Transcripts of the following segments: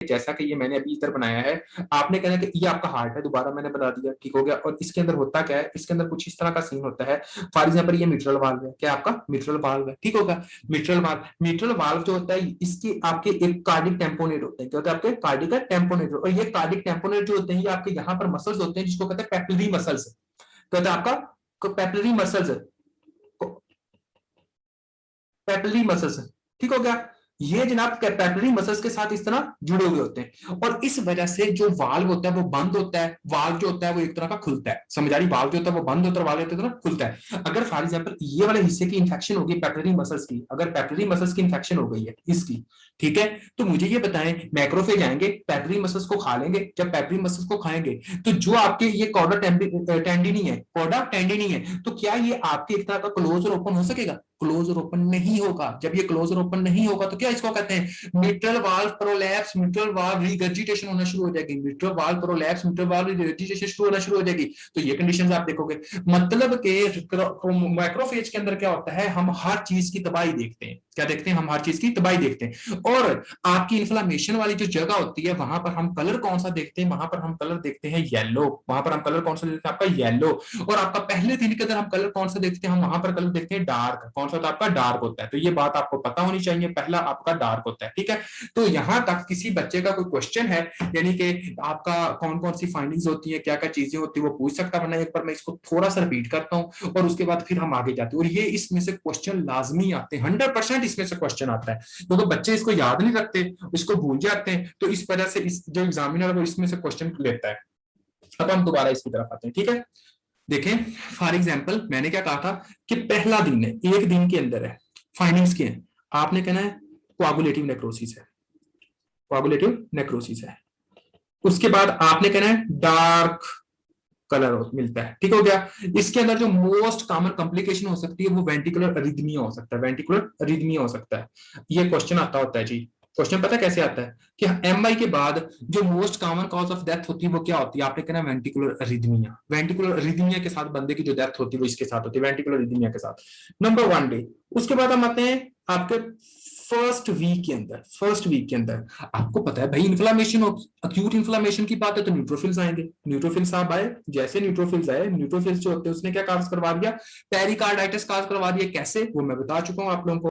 जैसा कि ये मैंने अभी इधर बनाया है, आपने कहना कि ये आपका हार्ट है, दोबारा मैंने बता दिया, ठीक हो गया। और इसके अंदर होता क्या है, इसके अंदर कुछ इस तरह का सीन होता है। फॉर एग्जाम्पल ये मिट्रल वाल्व है, क्या आपका मिट्रल वाल्व है, ठीक होगा। मिट्रल वाल्व जो होता है इसकी आपके एक कार्डिक टेम्पोनेट होते हैं, क्या होता है आपके कार्डिक टेम्पोनेट। और ये कार्डिक टेम्पोनेट जो होते हैं ये आपके यहाँ पर मसल्स होते हैं जिसको कहते हैं पेपिलरी मसल्स, कहते हैं आपका पेपिलरी मसल्स, पेपिलरी मसल्स, ठीक हो गया। ये जनाब पेपिलरी मसल्स के साथ इस तरह जुड़े हुए होते हैं और इस वजह से जो वाल्व होता है वो बंद होता है, वाल्व जो होता है वो एक तरह का खुलता है, समझ आ रही, वाल्व जो होता है वो बंद होता है, वाल्व जो खुलता है। अगर फॉर एग्जांपल ये वाले हिस्से की इंफेक्शन होगी पेपिलरी मसल्स की, अगर पेपिलरी मसल्स की इंफेक्शन हो गई है इसकी, ठीक है, तो मुझे ये बताएं मैक्रोफेज आएंगे पेपिलरी मसल्स को खा लेंगे, जब पेपिलरी मसल्स को खाएंगे तो जो आपके ये कॉर्डा टेंडिनी है, कॉर्डा टेंडिनी है, तो क्या ये आपके एक तरह का क्लोज और ओपन हो सकेगा, क्लोज और ओपन नहीं होगा। जब ये क्लोज और ओपन नहीं होगा तो क्या इसको कहते हैं mitral valve prolapse, mitral valve regurgitation होना शुरू हो जाएगी, mitral valve prolapse, mitral valve regurgitation शुरू होना शुरू हो जाएगी। तो ये कंडीशंस आप देखोगे, मतलब के मैक्रोफेज के अंदर क्या होता है, हम हर चीज की तबाही देखते हैं, क्या देखते हैं, हम हर चीज की तबाही देखते हैं। और आपकी इन्फ्लामेशन वाली जो जगह होती है वहां पर हम कलर कौन सा देखते हैं, वहां पर हम कलर देखते हैं येलो, वहां पर हम कलर कौन सा देखते हैं आपका येलो। और आपका पहले दिन के अंदर हम कलर कौन सा देखते हैं, हम वहां पर कलर देखते हैं डार्क, कौन सा आपका डार्क होता है। तो ये बात आपको पता होनी चाहिए, पहला आपका डार्क होता है, ठीक है। तो यहां तक किसी बच्चे का कोई क्वेश्चन है, यानी कि आपका कौन कौन सी फाइंडिंग्स होती है, क्या क्या चीजें होती है, वो पूछ सकता, वरना एक बार मैं इसको थोड़ा सा रिपीट करता हूं और उसके बाद फिर हम आगे जाते हैं। और ये इसमें से क्वेश्चन लाजमी आते हैं, 100% इसमें से क्वेश्चन आता है, क्योंकि बच्चे इसको याद नहीं रखते, इसको भूल जाते हैं, तो इस वजह से इस जो एग्जामिनर है वो इसमें से क्वेश्चन लेता है। अब हम दोबारा इसकी तरफ आते हैं, ठीक है। देखें फॉर एग्जाम्पल मैंने क्या कहा था कि पहला दिन है, एक दिन के अंदर है, फाइंडिंग्स के हैं, आपने कहना है कोआगुलेटिव नेक्रोसिस है, कोआगुलेटिव नेक्रोसिस है। उसके बाद आपने कहना है डार्क कलर मिलता है, ठीक हो गया। इसके अंदर जो मोस्ट कॉमन कॉम्प्लिकेशन हो सकती है वो वेंटिकुलर अरिथमिया हो सकता है, वेंटिकुलर अरिथमिया हो सकता है। ये क्वेश्चन आता होता है जी, क्वेश्चन पता कैसे आता है कि एमआई के बाद जो most common cause of death होती है वो क्या होती है, आपने कहना वेंटिकुलर अरिथमिया, वेंटिकुलर अरिथमिया के साथ बंदे की जो डेथ होती है वो इसके साथ होती है, वेंटिकुलर अरिथमिया के साथ, नंबर 1 डे। उसके बाद हम आते हैं आपके फर्स्ट वीक के अंदर, फर्स्ट वीक के अंदर आपको पता है भाई इन्फ्लामेशन, अक्यूट इन्फ्लामेशन की बात है तो न्यूट्रोफिल्स आएंगे, न्यूट्रोफिल्स साहब आए, जैसे न्यूट्रोफिल्स आए, न्यूट्रोफिल्स जो होते हैं उसने क्या काज करवा दिया, पेरिकार्डाइटिस काज करवा दिया। कैसे, वो मैं बता चुका हूं आप लोगों को।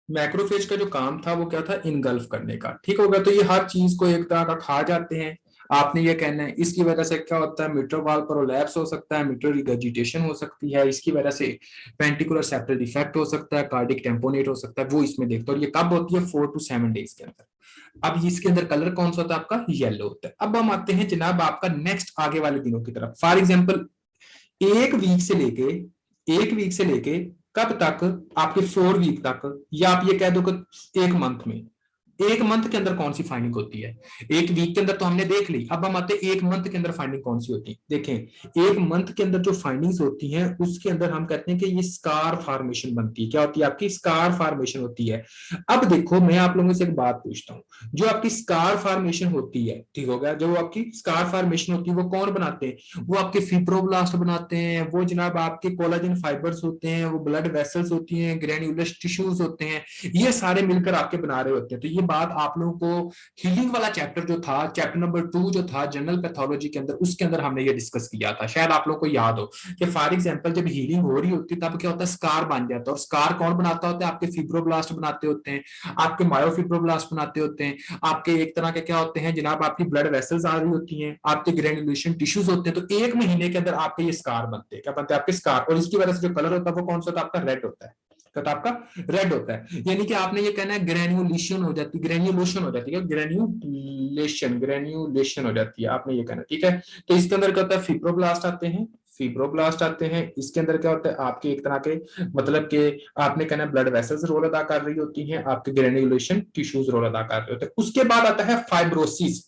मैक्रोफेज का जो काम था वो क्या था, इनगल्फ करने का, ठीक होगा। तो ये हर चीज को एक तरह का खा जाते हैं। आपने ये कहना है इसकी वजह से क्या होता है, मिट्रल वाल्व प्रोलैप्स हो सकता है, मिट्रल रिगर्जिटेशन हो सकती है, इसकी वजह से वेंटिकुलर सेप्टल डिफेक्ट हो सकता है, कार्डिक टेम्पोनेट हो सकता है, वो इसमें देखते हैं। और ये कब होती है, 4 to 7 डेज के अंदर। अब इसके अंदर कलर कौन सा होता है आपका, येलो होता है। अब हम आते हैं जनाब आपका नेक्स्ट आगे वाले दिनों की तरफ। फॉर एग्जाम्पल एक वीक से लेके, एक वीक से लेके कब तक, आपके 4 वीक तक, या आप ये कह दो कि एक मंथ में, एक मंथ के अंदर कौन सी फाइंडिंग होती है। एक वीक के अंदर तो हमने देख ली, अब हम आते हैं एक मंथ के अंदर फाइंडिंग कौन सी होती है। देखें एक मंथ के अंदर जो फाइंडिंग्स होती हैं उसके अंदर हम कहते हैं कि ये स्कार फॉर्मेशन बनती है, क्या होती है आपकी स्कार फॉर्मेशन होती है। अब देखो मैं आप लोगों से एक बात पूछता हूँ, जो आपकी स्कार फॉर्मेशन होती है, ठीक हो गया, जो आपकी स्कार फॉर्मेशन होती है वो कौन बनाते हैं, वो आपके फिब्रोब्लास्ट बनाते हैं, वो जनाब आपके कोलाजन फाइबर्स होते हैं, वो ब्लड वेसल्स होती हैं, ग्रेन्युलस टिश्यूज होते हैं, ये सारे मिलकर आपके बना रहे होते हैं। तो ये बात आप लोगों को हीलिंग वाला चैप्टर जो था, चैप्टर नंबर 2 जो था जनरल पैथोलॉजी के अंदर, उसके अंदर हमने ये डिस्कस किया था, शायद आप लोगों को याद हो कि फॉर एग्जांपल जब हीलिंग हो रही होती है तब क्या होता है, स्कार बन जाता है। और स्कार कौन बनाता होता है, आपके फिब्रोब्लास्ट बनाते होते हैं, आपके मायोफिब्रोब्लास्ट बनाते होते हैं, आपके एक तरह के क्या होते हैं जनाब, आपकी ब्लड वेसल्स आ रही होती हैं, आपके ग्रेन्युलेशन टिश्यूज होते हैं। तो एक महीने के अंदर आपके ये स्कार बनते हैं, क्या बनते हैं आपके स्कार। और इसकी वजह से जो कलर होता है वो कौन सा होता है आपका, रेड होता है, तो आपका रेड होता है। यानी कि आपने ये कहना है ग्रेन्युलेशन हो जाती है, ग्रेन्युलेशन हो जाती है, ग्रेन्युलेशन, ग्रेन्युलेशन हो जाती है, आपने ये कहना, ठीक है। तो इसके अंदर क्या होता है, फिब्रोब्लास्ट आते हैं, फिब्रोब्लास्ट आते हैं। इसके अंदर क्या होता है आपके एक तरह के, मतलब के आपने कहना ब्लड वेसल्स रोल अदा कर रही होती हैं, आपके ग्रेन्युलेशन टिश्यूज रोल अदा कर रहे होते हैं। उसके बाद आता है फाइब्रोसिस,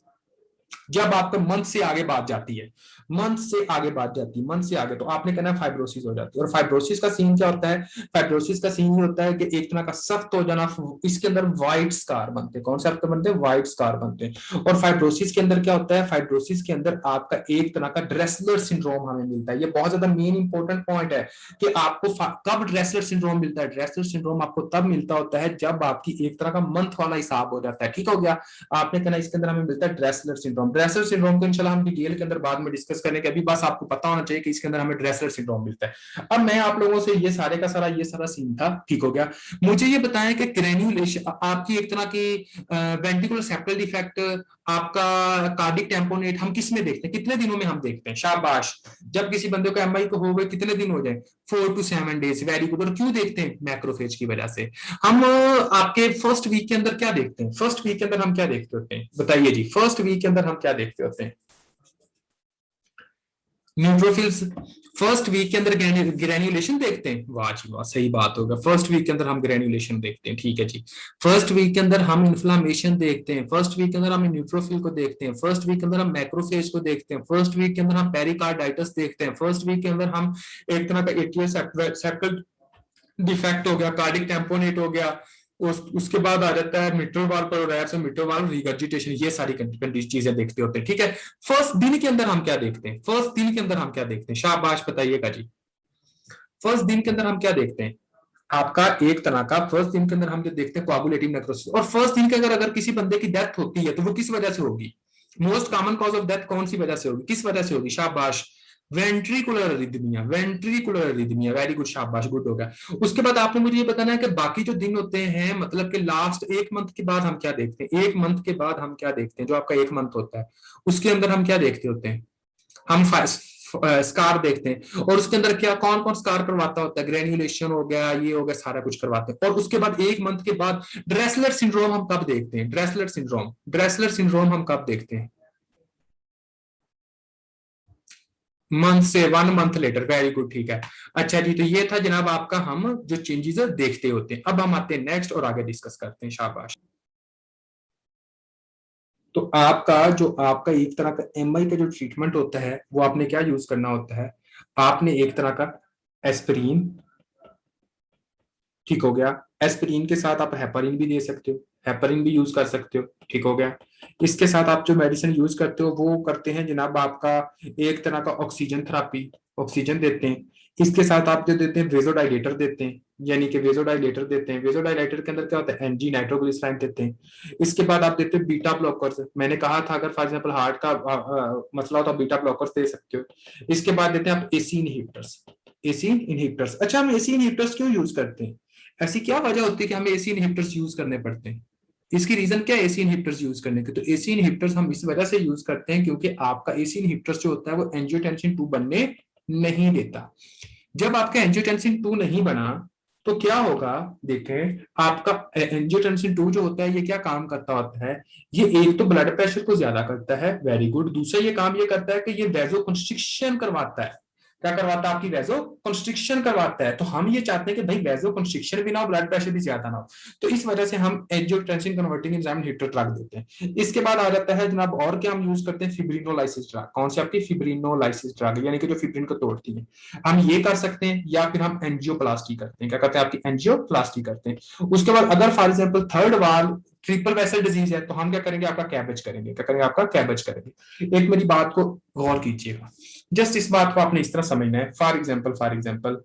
जब आपका मंथ से आगे बात जाती है, मंथ से आगे बात जाती है, मंथ से आगे, तो आपने कहना है फाइब्रोसिस हो जाती है। और फाइब्रोसिस का सीन क्या होता है? फाइब्रोसिस का सीन ये होता है कि एक तरह का सख्त हो जाना, इसके अंदर व्हाइट स्कार बनते हैं। कौन से आपके बनते हैं? व्हाइट स्कार बनते हैं। और फाइब्रोसिस के अंदर क्या होता है? फाइब्रोसिस के अंदर आपका एक तरह का ड्रेसलर सिंड्रोम हमें मिलता है। ये बहुत ज्यादा मेन इंपॉर्टेंट पॉइंट है कि आपको कब ड्रेसलर सिंड्रोम मिलता है। ड्रेसलर सिंड्रोम आपको तब मिलता होता है जब आपकी एक तरह का मंथ वाला हिसाब हो जाता है। ठीक हो गया? आपने कहना इसके अंदर हमें मिलता है ड्रेसलर सिंड्रोम। ड्रेसलर सिंड्रोम को इंशाल्लाह हम डिटेल के अंदर बाद में डिस्कस करेंगे, अभी बस आपको पता होना चाहिए कि इसके अंदर हमें ड्रेसलर सिंड्रोम मिलता है। अब मैं आप लोगों से ये सारे का सारा ये सारा सीन था, ठीक हो गया? मुझे ये बताएं कि ग्रेन्युलेशन आपकी एक तरह की वेंट्रिकुलर सेप्टल डिफेक्ट, आपका कार्डिक टेम्पोनेट हम किस में देखते हैं? कितने दिनों में हम देखते हैं? शाबाश। जब किसी बंदे को एमआई को हो गए कितने दिन हो जाए? 4 to 7 days। Very good. और क्यों देखते हैं? मैक्रोफेज की वजह से। हम आपके फर्स्ट वीक के अंदर क्या देखते हैं? फर्स्ट वीक के अंदर हम क्या देखते होते हैं? बताइए जी, फर्स्ट वीक के अंदर हम क्या देखते होते हैं? न्यूट्रोफिल्स। फर्स्ट वीक के अंदर ग्रेन्युलेशन देखते हैं। वाह जी वाह, सही बात होगा। फर्स्ट वीक के अंदर हम ग्रेन्युलेशन देखते हैं, ठीक है जी। फर्स्ट वीक के अंदर हम इन्फ्लामेशन देखते हैं। फर्स्ट वीक के अंदर हम न्यूट्रोफिल को देखते हैं। फर्स्ट वीक के अंदर हम मैक्रोफेज को देखते हैं। फर्स्ट वीक के अंदर हम पेरिकार्डाइटिस देखते हैं। फर्स्ट वीक के अंदर हम एक तरह का एट्रियल सेप्टल डिफेक्ट हो गया, कार्डिक टेम्पोनेट हो गया। उसके बाद आ जाता है मिट्रल वाल्व प्रोलैप्स और मिट्रल वाल्व रिगर्जिटेशन। ये सारी चीजें देखते होते हैं, ठीक है। फर्स्ट दिन के अंदर हम क्या देखते हैं? फर्स्ट दिन के अंदर हम क्या देखते हैं? शाबाश, बताइएगा जी। फर्स्ट दिन के अंदर हम क्या देखते हैं? आपका एक तरह का फर्स्ट दिन के अंदर हम जो देखते हैं कोआगुलेटिव नेक्रोसिस। और फर्स्ट दिन के अगर किसी बंदे की डेथ होती है तो वो किस वजह से होगी? Most common cause of death कौन सी वजह से होगी? किस वजह से होगी? शाबाश, ventricular arrhythmia. Ventricular arrhythmia, very good, शाबाश, गुड हो गया। उसके बाद आपने मुझे ये बताना है कि बाकी जो दिन होते हैं, मतलब कि लास्ट एक मंथ के बाद हम क्या देखते हैं? एक मंथ के बाद हम क्या देखते हैं? जो आपका एक मंथ होता है उसके अंदर हम क्या देखते होते हैं? हम स्कार देखते हैं। और उसके अंदर क्या कौन कौन स्कार करवाता होता है? ग्रेन्युलेशन हो गया, ये हो गया, सारा कुछ करवाते हैं। और उसके बाद एक मंथ के बाद ड्रेसलर सिंड्रोम हम कब देखते हैं? ड्रेसलर सिंड्रोम, ड्रेसलर सिंड्रोम हम कब देखते हैं? मंथ से 1 मंथ लेटर, वेरी गुड, ठीक है। अच्छा जी, तो ये था जनाब आपका हम जो चेंजेस देखते होते हैं। अब हम आते हैं नेक्स्ट और आगे डिस्कस करते हैं। शाबाश। तो आपका जो आपका एक तरह का एमआई का जो ट्रीटमेंट होता है वो आपने क्या यूज करना होता है? आपने एक तरह का एस्पिरिन, ठीक हो गया। एस्पिरिन के साथ आप हेपारिन भी दे सकते हो, हेपारिन भी यूज कर सकते हो, ठीक हो गया। इसके साथ आप जो मेडिसिन यूज करते हो वो करते हैं जनाब आपका एक तरह का ऑक्सीजन थेरापी, ऑक्सीजन देते हैं। इसके साथ आप जो देते हैं वेजोडाइलेटर देते हैं, यानी कि वेजोडाइलेटर देते हैं। वेजोडाइलेटर के अंदर क्या होता है? एनजी नाइट्रोग्लिसराइन देते हैं। इसके बाद आप देते हैं बीटा ब्लॉकर्स। मैंने कहा था अगर फॉर एग्जांपल हार्ट का मसला हो तो बीटा ब्लॉकर्स दे सकते हो। इसके बाद देते हैं आप एसी इनहिबिटर्स, एसी इनहिबिटर्स। अच्छा, हम एसी इनहिबिटर्स क्यों यूज करते हैं? ऐसी क्या वजह होती है कि हमें एसी इनहिबिटर्स यूज करने पड़ते हैं? इसकी रीजन क्या है एसी इनहिबिटर्स यूज करने के? तो एसी इनहिबिटर्स हम इस वजह से यूज करते हैं क्योंकि आपका एसी इनहिबिटर्स जो होता है वो एंजियोटेंसिन 2 बनने नहीं देता। जब आपका एंजियोटेंसिन 2 नहीं बना तो क्या होगा? देखें, आपका एंजियोटेंसिन 2 जो होता है ये क्या काम करता होता है? ये एक तो ब्लड प्रेशर को ज्यादा करता है, वेरी गुड। दूसरा ये काम ये करता है कि ये वैसो कंस्ट्रिक्शन करवाता है। क्या करवाता है? आपकी वैसो कंस्ट्रिक्शन करवाता है। तो हम ये चाहते हैं कि भाई वैसो कंस्ट्रिक्शन भी ना हो, ब्लड प्रेशर भी ज्यादा ना हो। तो इस वजह से हम angiotensin converting enzyme inhibitor drug देते हैं। इसके बाद आ जाता है जनाब और क्या हम यूज करते हैं? फिब्रिनोलाइसिस ड्रग। कौन सी? आपकी फिब्रिनोलाइसिस ड्रग, यानी कि जो फिब्रिन को तोड़ती है। हम ये कर सकते हैं या फिर हम एंजियोप्लास्टी करते हैं। क्या करते हैं? आपकी एंजियोप्लास्टी करते हैं। उसके बाद अगर फॉर एग्जाम्पल थर्ड वाल ट्रिपल वेसल डिजीज है तो हम क्या करेंगे? आपका कैबेज करेंगे। क्या करेंगे? आपका कैबेज करेंगे। एक मेरी बात को गौर कीजिएगा, जस्ट इस बात को आपने इस तरह समझना है। फॉर एग्जाम्पल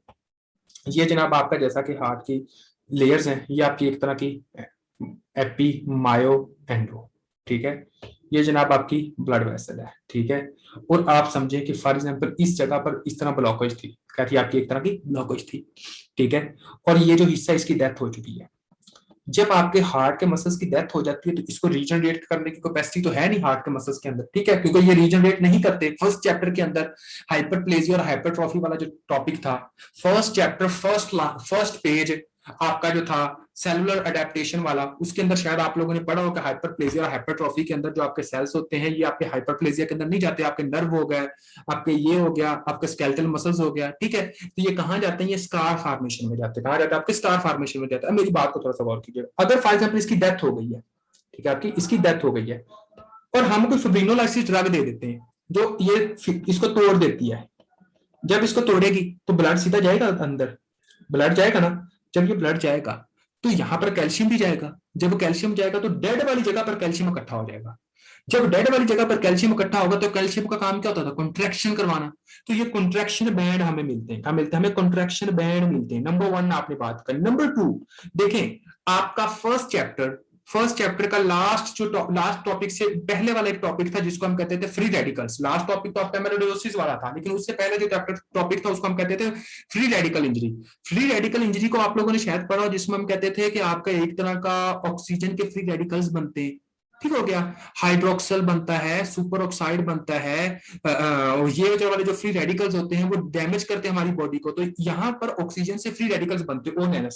ये जनाब आपका जैसा कि हार्ट की लेयर्स हैं, ये आपकी एक तरह की एपी मायो एंडो, ठीक है। ये जनाब आपकी ब्लड वेसल है, ठीक है। और आप समझे कि फॉर एग्जाम्पल इस जगह पर इस तरह ब्लॉकेज थी, क्या थी? आपकी एक तरह की ब्लॉकेज थी, ठीक है। और ये जो हिस्सा इसकी डेथ हो चुकी है। जब आपके हार्ट के मसल्स की डेथ हो जाती है तो इसको रीजनरेट करने की कैपेसिटी तो है नहीं हार्ट के मसल्स के अंदर, ठीक है, क्योंकि ये रीजनरेट नहीं करते। फर्स्ट चैप्टर के अंदर हाइपरप्लेजिया और हाइपरट्रॉफी वाला जो टॉपिक था, फर्स्ट चैप्टर फर्स्ट पेज आपका जो था सेलुलर अडेप्टेशन वाला, उसके अंदर शायद आप लोगों ने पढ़ा हो कि हाइपरप्लेजिया और हाइपरट्रॉफी के अंदर जो आपके सेल्स होते हैं ये आपके हाइपरप्लेजिया के अंदर नहीं जाते, आपके नर्व हो गए, आपके ये हो गया, आपके स्केलेटल मसल्स हो गया, ठीक है। तो ये कहाँ जाते हैं? ये स्कार फॉर्मेशन में जाते हैं। कहाँ जाते हैं? आपके स्कार फॉर्मेशन में जाते हैं। मेरी बात को थोड़ा सा गौर कीजिएगा। अगर फॉर एग्जाम्पल इसकी डेथ हो गई है, ठीक है, आपकी इसकी डेथ हो गई है, और हम कोई फिब्रिनोलाइसिस ड्रग दे देते हैं जो ये इसको तोड़ देती है। जब इसको तोड़ेगी तो ब्लड सीधा जाएगा अंदर, ब्लड जाएगा ना। जब ये ब्लड जाएगा तो यहां पर कैल्शियम भी जाएगा। जब कैल्शियम जाएगा तो डेड वाली जगह पर कैल्शियम इकट्ठा हो जाएगा। जब डेड वाली जगह पर कैल्शियम इकट्ठा होगा तो कैल्शियम का काम क्या होता था, कॉन्ट्रैक्शन करवाना। तो ये कॉन्ट्रैक्शन बैंड हमें मिलते हैं। क्या मिलते हैं हमें, कॉन्ट्रैक्शन बैंड मिलते हैं। नंबर 1 आपने बात कर। नंबर 2 देखें, आपका फर्स्ट चैप्टर का लास्ट टॉपिक से पहले वाला एक टॉपिक था जिसको हम कहते थे फ्री रेडिकल्स। लास्ट टॉपिक तो आपका एमेलोइडोसिस वाला था, लेकिन उससे पहले जो टॉपिक था उसको हम कहते थे free radical injury. Free radical injury को आप लोगों ने शायद पढ़ा, जिसमें हम कहते थे कि आपका एक तरह का ऑक्सीजन के फ्री रेडिकल्स बनते हैं। ठीक हो गया, हाइड्रोक्सल बनता है, सुपर ऑक्साइड बनता है। ये जो वाले जो फ्री रेडिकल्स होते हैं वो डैमेज करते हैं हमारी बॉडी को। तो यहाँ पर ऑक्सीजन से फ्री रेडिकल्स बनते हैं, ओ एन।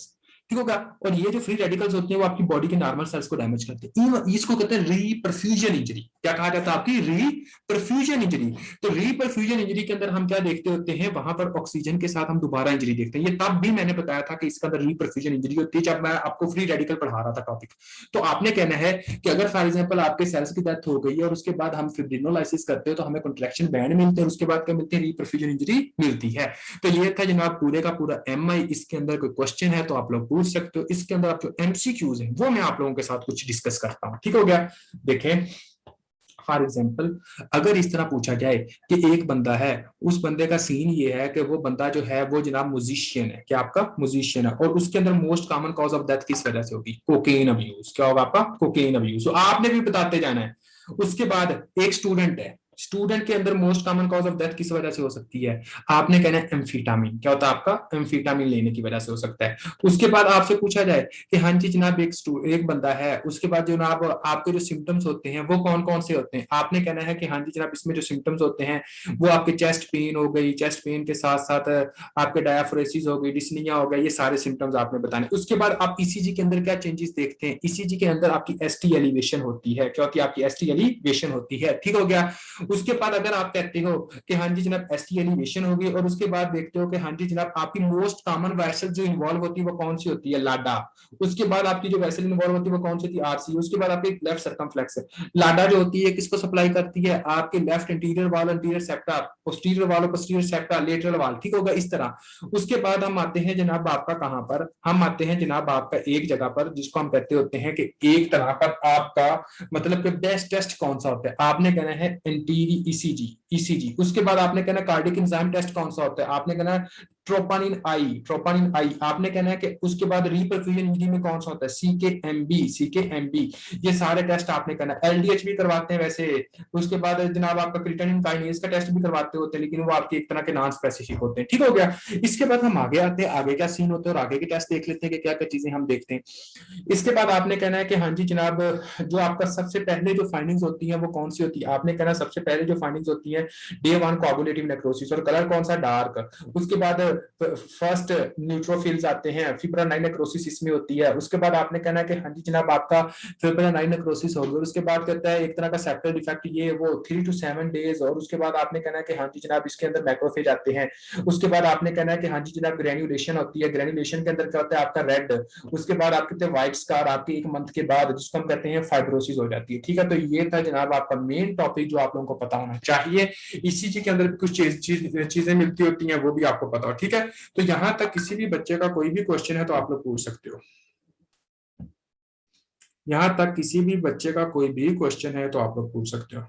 ठीक होगा। और ये जो फ्री रेडिकल्स होते हैं वो आपकी बॉडी के नॉर्मल सेल्स को डैमेज करते हैं। इसको कहते हैं रीपरफ्यूजन इंजरी। क्या कहा जाता है आपकी, रीपरफ्यूजन इंजरी। तो रीपरफ्यूजन इंजरी के अंदर हम क्या देखते होते हैं, वहां पर ऑक्सीजन के साथ हम दोबारा इंजरी देखते हैं। ये तब भी मैंने बताया था कि इसके अंदर रीपरफ्यूजन इंजरी होती है जब मैं आपको फ्री रेडिकल पढ़ा रहा था टॉपिक। तो आपने कहना है कि अगर फॉर एग्जाम्पल आपके सेल्स की डेथ हो गई है और उसके बाद हम फिब्रिनोलाइसिस करते हैं तो हमें कॉन्ट्रैक्शन बैंड मिलते हैं, उसके बाद क्या मिलते हैं, रीपरफ्यूजन इंजरी मिलती है। तो ये था जनाब पूरे का पूरा MI। इसके अंदर कोई क्वेश्चन है तो आप लोग पूछ सकते हो। इसके अंदर आप जो MCQs हैं वो मैं आप लोगों के साथ कुछ डिस्कस करता हूं। ठीक हो गया। देखें फॉर एग्जाम्पल अगर इस तरह पूछा जाए कि एक बंदा है, उस बंदे का सीन ये है कि वो बंदा जो है वो जनाब म्यूजिशियन है, क्या आपका म्यूजिशियन है, और उसके अंदर most common cause of death किस वजह से होगी, कोकेन अब्यूज। क्या होगा आपका, कोकेन अब्यूज। तो आपने भी बताते जाना है। उसके बाद एक स्टूडेंट है, स्टूडेंट के अंदर most common cause of death किस वजह से हो सकती है, आपने कहना है एम्फीटामिन। क्या होता है आपका, एम्फीटामिन लेने की वजह से हो सकता है। उसके बाद आपसे पूछा जाए कि हाँ जी जनाब एक बंदा है, उसके बाद जनाब आपके जो सिम्टम्स होते हैं वो कौन कौन से होते हैं, आपने कहना है कि हाँ जी जनाब इसमें जो सिम्टम्स होते हैं वो आपके चेस्ट पेन हो गई, चेस्ट पेन के साथ साथ आपके डायाफ्रेसिस हो गई, डिस्निया हो गया, ये सारे सिम्टम्स आपने बताने। उसके बाद आप ईसीजी के अंदर क्या चेंजेस देखते हैं, ईसीजी के अंदर आपकी एसटी एलिवेशन होती है। क्या होती है आपकी एसटी एलिवेशन होती है। ठीक हो गया। उसके बाद अगर आप कहते हो कि हाँ जी जनाब एसटी एलिवेशन होगी, और उसके बाद देखते हो कि हाँ जी जनाब आपकी मोस्ट कॉमन वेसल जो इन्वॉल्व होती है वो कौन सी होती है, लाडा। उसके बाद आपकी जो वेसल इन्वॉल्व होती है वो कौन सी होती है, आरसी। उसके बाद आपकी लेफ्ट सर्कमफ्लेक्स। लाडा जो होती है किसको सप्लाई करती है, आपके left interior wall, interior septa, posterior wall, posterior septa, lateral wall. ठीक होगा इस तरह। उसके बाद हम आते हैं जनाब आपका कहां पर, हम आते हैं जनाब आपका एक जगह पर जिसको हम कहते होते हैं कि एक तरह पर आपका मतलब कि बेस्ट टेस्ट कौन सा होता है, आपने कहना है एंटीरी ईसीजी। उसके बाद आपने कहना कार्डियक एंजाइम टेस्ट कौन सा होता है, आपने कहना है ट्रोपानिन आई। आपने कहना है कि उसके बाद रीपरफ्यूजन इंजरी में कौन सा होता है, सीकेएमबी। ये सारे टेस्ट आपने करना है। एलडीएच भी करवाते हैं वैसे। उसके बाद जनाब आपका क्रिएटिनिन काइनेज का टेस्ट भी करवाते होते हैं, लेकिन वो आपके एक तरह के नॉन स्पेसिफिक होते हैं। ठीक हो गया। इसके बाद हम आगे आते हैं, आगे क्या सीन होता है और आगे के टेस्ट देख लेते हैं कि क्या क्या चीजें हम देखते हैं। इसके बाद आपने कहना है कि हाँ जी जनाब जो आपका सबसे पहले जो फाइंडिंग्स होती है वो कौन सी होती है, आपने कहना सबसे पहले जो फाइंडिंग्स होती है डे 1 कोआगुलेटिव नेक्रोसिस, और कलर कौन सा, डार्क। उसके बाद फर्स्ट न्यूट्रोफिल्स आते हैं, फिब्रिनोजेनिक नेक्रोसिस इसमें होती है। उसके बाद आपने कहना है कि हाँ जी जनाब आपका फिब्रिनोजेनिक नेक्रोसिस हो गया। उसके बाद कहता है एक तरह का सेप्टल डिफेक्ट, ये वो 3 to 7 डेज। और उसके बाद आपने कहना है कि हाँ जी जनाब इसके अंदर मैक्रोफेज आते हैं। उसके बाद आपने कहना है कि हाँ जी जनाब ग्रेन्युलेशन होती है, ग्रेन्युलेशन के अंदर क्या होता है आपका रेड। उसके बाद आपके व्हाइट स्कार आपके 1 मंथ के बाद, जिसको हम कहते हैं फाइब्रोसिस हो जाती है। ठीक है। तो ये था जनाब आपका मेन टॉपिक जो आप लोगों को पता होना चाहिए। इसी के अंदर कुछ चीजें मिलती होती हैं वो भी आपको पता हो। ठीक है। तो यहां तक किसी भी बच्चे का कोई भी क्वेश्चन है तो आप लोग पूछ सकते हो। यहां तक किसी भी बच्चे का कोई भी क्वेश्चन है तो आप लोग पूछ सकते हो।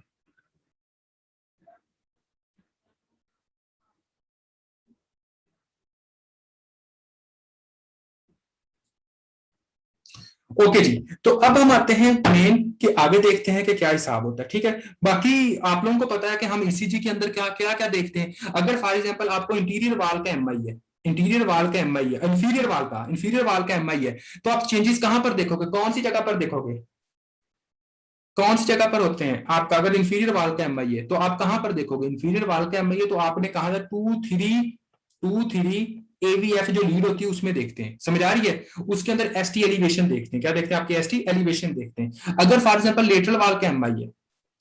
ओके जी। तो अब हम आते हैं मेन कि आगे देखते हैं कि क्या हिसाब होता है। ठीक है। बाकी आप लोगों को पता है कि हम ईसीजी के अंदर क्या क्या क्या देखते हैं। अगर फॉर एग्जांपल आपको इंटीरियर वाल का एमआई है, इंटीरियर वाल का एमआई है, इंफीरियर वाल का एमआई है, तो आप चेंजेस कहां पर देखोगे, कौन सी जगह पर देखोगे, कौन सी जगह पर होते हैं आपका। अगर इंफीरियर वाल का एमआई है तो आप कहां पर देखोगे, इंफीरियर वाल का एमआई है तो आपने कहा था 2 3 एवीएफ जो लीड होती है उसमें देखते हैं। समझ आ रही है। उसके अंदर एसटी एलिवेशन देखते हैं। क्या देखते हैं आपके, एसटी एलिवेशन देखते हैं। अगर फॉर एग्जांपल लेटरल वाल का एमआई है,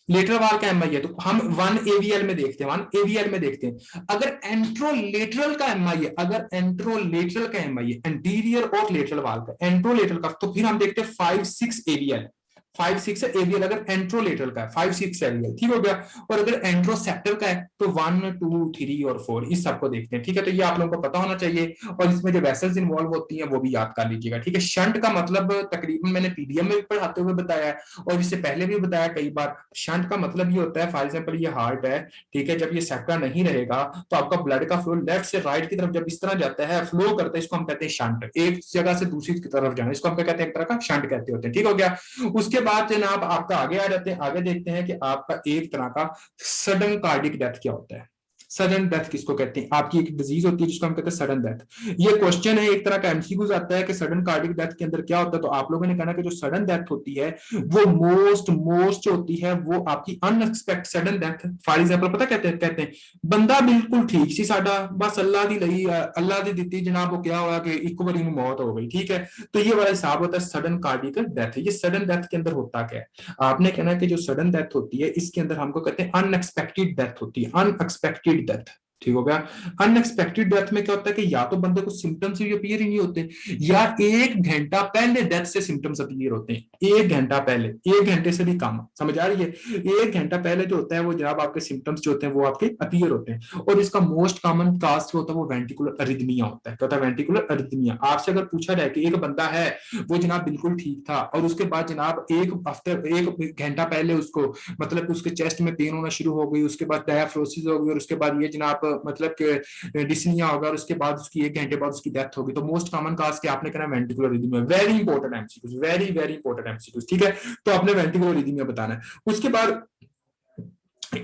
लेटरल वाल का एमआई है तो हम 1 एवीएल में देखते हैं, 1 एवीएल में देखते हैं। अगर एंट्रोलेटरल का एमआई है, अगर एंट्रोलेटरल का एमआई है, एंटीरियर और लेटरल वाल का, एंट्रोलेटरल का, तो फिर हम देखते हैं 5 6 एवीएल, 5-6 है एवियल, अगर एंट्रोलेटरल का है 5-6 एवियल, ठीक हो गया। और अगर एंट्रोसेप्टर का है तो 1, 2, 3 और 4 इस सबको देखते हैं, ठीक है। तो ये आप लोगों को पता होना चाहिए, और इसमें जो वेसल्स इन्वॉल्व होती हैं वो भी याद कर लीजिएगा, ठीक है। शंट का मतलब तकरीबन मैंने पीडीएम में भी पढ़ाते हुए बताया है, और इससे पहले भी बताया कई बार। शंट का मतलब ये होता है, फॉर एग्जाम्पल ये हार्ट है, ठीक है, जब ये सेप्टा नहीं रहेगा तो आपका ब्लड का फ्लो लेफ्ट से राइट की तरफ जब इस तरह जाता है, फ्लो करता है, इसको हम कहते हैं शंट। एक जगह से दूसरी की तरफ जाना, इसको हम क्या कहते हैं, एक तरह का शंट कहते होते हैं, ठीक हो गया। उसके बाद जनाब आपका आगे आ जाते हैं, आगे देखते हैं कि आपका एक तरह का सडन कार्डिक डेथ क्या होता है। सडन डेथ किसको कहते हैं, आपकी एक डिजीज होती है जिसको हम कहते हैं सडन डेथ। ये क्वेश्चन है, एक तरह का एमसीक्यूज आता है कि सडन कार्डिक डेथ के अंदर क्या होता है। तो आप लोगों ने कहना कि जो सडन डेथ होती है वो मोस्ट होती है वो आपकी unexpected sudden death. For example पता कहते हैं बंदा बिल्कुल ठीक सी साडा, बस अल्लाह दी लई, अल्लाह दी दित्ती जनाब, वो क्या हुआ कि एक बारी मौत हो गई, ठीक है। तो ये वाला हिसाब होता है सडन कार्डिक डेथ। ये सडन डेथ के अंदर होता क्या है, आपने कहना है कि जो सडन डेथ होती है इसके अंदर हमको कहते हैं अनएक्सपेक्टेड डेथ होती है, अनएक्सपेक्टेड डेथ, ठीक हो गया। अनएक्सपेक्टेड डेथ में क्या होता है कि या तो बंदे को सिम्टम्स भी अपीयर ही नहीं होते, या 1 घंटा पहले डेथ से सिम्टम्स अपीयर होते हैं। 1 घंटा पहले, 1 घंटे से भी कम, समझ आ रही है। 1 घंटा पहले जो होता है वो जनाब आपके सिम्टम्स जो होते हैं वो आपके अपीयर होते हैं। और इसका मोस्ट कॉमन काज जो होता है वो वेंटिकुलर अरिथमिया होता है। क्या होता है, वेंटिकुलर अरिथमिया। आपसे अगर पूछा जाए कि एक बंदा है वो जनाब बिल्कुल ठीक था, और उसके बाद जनाब एक घंटा पहले उसको मतलब उसके चेस्ट में पेन होना शुरू हो गई, उसके बाद डायफ्रोसिस हो गई, और उसके बाद ये जनाब मतलब कि डिस्निया होगा, और उसके बाद उसकी 1 घंटे बाद उसकी डेथ होगी, तो मोस्ट कॉमन काज के आपने कहना ventricular arrhythmia. Very important MCQs, very very important MCQs, ठीक है। तो आपने वेंटिकुलर रिदमिया बताना है। उसके बाद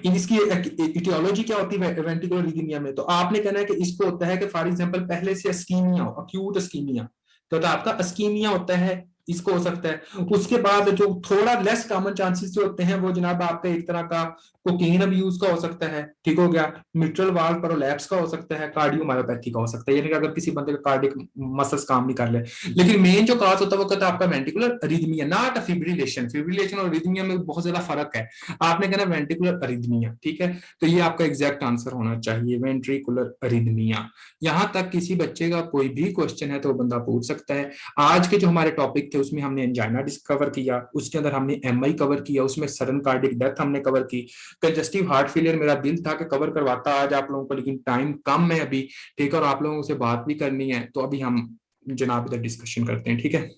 इसकी इटियोलॉजी क्या होती है वेंटिकुलर रिदमिया में, तो आपने कहना है कि इसको होता है कि फॉर एग्जांपल पहले से अस्कीमिया हो, अक्यूट अस्कीमिया, तो आपका अस्कीमिया होता है, इसको हो सकता है। उसके बाद जो थोड़ा लेस कॉमन चांसेस जो होते हैं वो जनाब आपका एक तरह का कोकीन अब्यूज का हो सकता है, ठीक हो गया। मिट्रल वाल्व प्रोलैप्स का हो सकता है, कार्डियोमायोपैथी का हो सकता है, यानी कि अगर किसी बंदे का कार्डिक मसल्स काम नहीं कर ले। लेकिन मेन जो काज होता है वो कहता है आपका ventricular arrhythmia, not fibrillation. Fibrillation और अरिथमिया में बहुत ज्यादा फर्क है। आपने कहना वेंटिकुलर अरिथमिया, ठीक है। तो ये आपका एग्जैक्ट आंसर होना चाहिए, वेंट्रिकुलर अरिथमिया। यहां तक किसी बच्चे का कोई भी क्वेश्चन है तो बंदा पूछ सकता है। आज के जो हमारे टॉपिक थे उसमें हमने एंजाइना डिस्कवर किया, उसके अंदर हमने एमआई कवर किया, उसमें सडन कार्डिक डेथ हमने कवर की, कंजस्टिव हार्ट फेलियर मेरा दिल था कि कवर करवाता आज आप लोगों को, लेकिन टाइम कम है अभी, ठीक है, और आप लोगों से बात भी करनी है, तो अभी हम जनाब इधर डिस्कशन करते हैं, ठीक है।